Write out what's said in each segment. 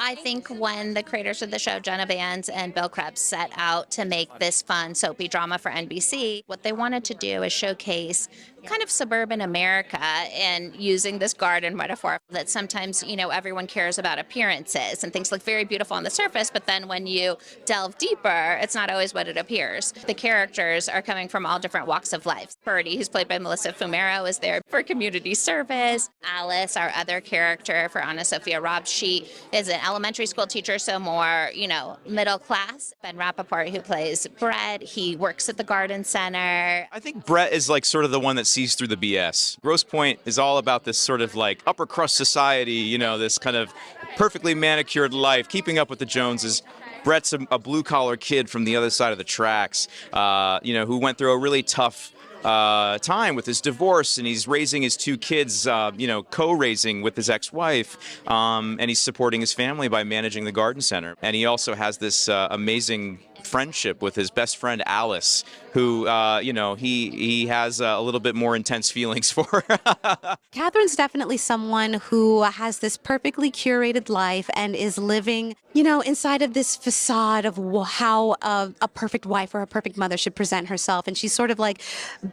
I think when the creators of the show, Jenna Bans and Bill Krebs, set out to make this fun soapy drama for NBC, what they wanted to do is showcase kind of suburban America and using this garden metaphor that sometimes, everyone cares about appearances and things look very beautiful on the surface, but then when you delve deeper, it's not always what it appears. The characters are coming from all different walks of life. Birdie, who's played by Melissa Fumero, is there for community service. Alice, our other character for Anna Sophia Robb, she is an elementary school teacher, so more, middle class. Ben Rappaport, who plays Brett, he works at the garden center. I think Brett is like sort of the one that sees through the BS. Grosse Pointe is all about this sort of like upper crust society, this kind of perfectly manicured life, keeping up with the Joneses. Brett's a blue-collar kid from the other side of the tracks, who went through a really tough time with his divorce, and he's raising his two kids, co-raising with his ex-wife, and he's supporting his family by managing the garden center. And he also has this amazing friendship with his best friend Alice, who he has a little bit more intense feelings for. Catherine's definitely someone who has this perfectly curated life and is living, inside of this facade of how a perfect wife or a perfect mother should present herself. And she's sort of like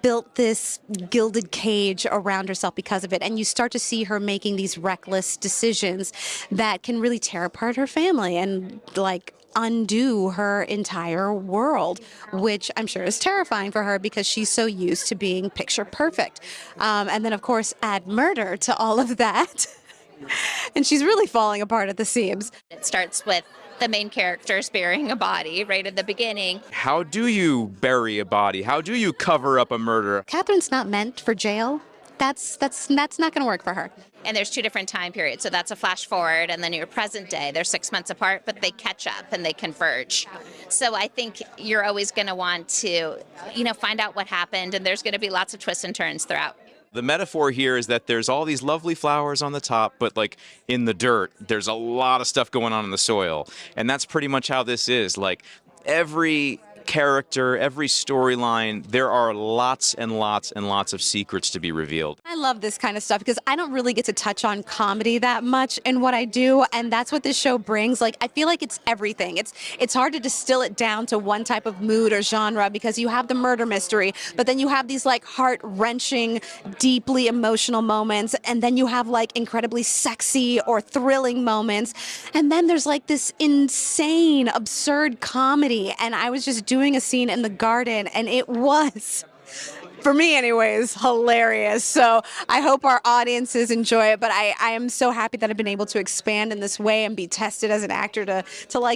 built this gilded cage around herself because of it. And you start to see her making these reckless decisions that can really tear apart her family and undo her entire world, which I'm sure is terrifying for her because she's so used to being picture perfect. And then, of course, add murder to all of that. And she's really falling apart at the seams. It starts with the main characters burying a body right at the beginning. How do you bury a body? How do you cover up a murder? Catherine's not meant for jail. That's not going to work for her. And there's two different time periods. So that's a flash forward, and then your present day. They're 6 months apart, but they catch up and they converge. So I think you're always going to want to, find out what happened, and there's going to be lots of twists and turns throughout. The metaphor here is that there's all these lovely flowers on the top, but in the dirt, there's a lot of stuff going on in the soil. And that's pretty much how this is. Every character, every storyline, there are lots and lots and lots of secrets to be revealed. I love this kind of stuff because I don't really get to touch on comedy that much in what I do, and that's what this show brings. I feel like it's everything. It's hard to distill it down to one type of mood or genre because you have the murder mystery, but then you have these heart-wrenching, deeply emotional moments, and then you have incredibly sexy or thrilling moments, and then there's this insane, absurd comedy. And I was just doing a scene in the garden, and it was, for me anyways, hilarious. So I hope our audiences enjoy it, but I am so happy that I've been able to expand in this way and be tested as an actor to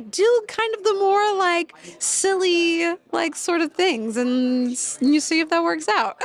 do kind of the more silly sort of things, and you see if that works out.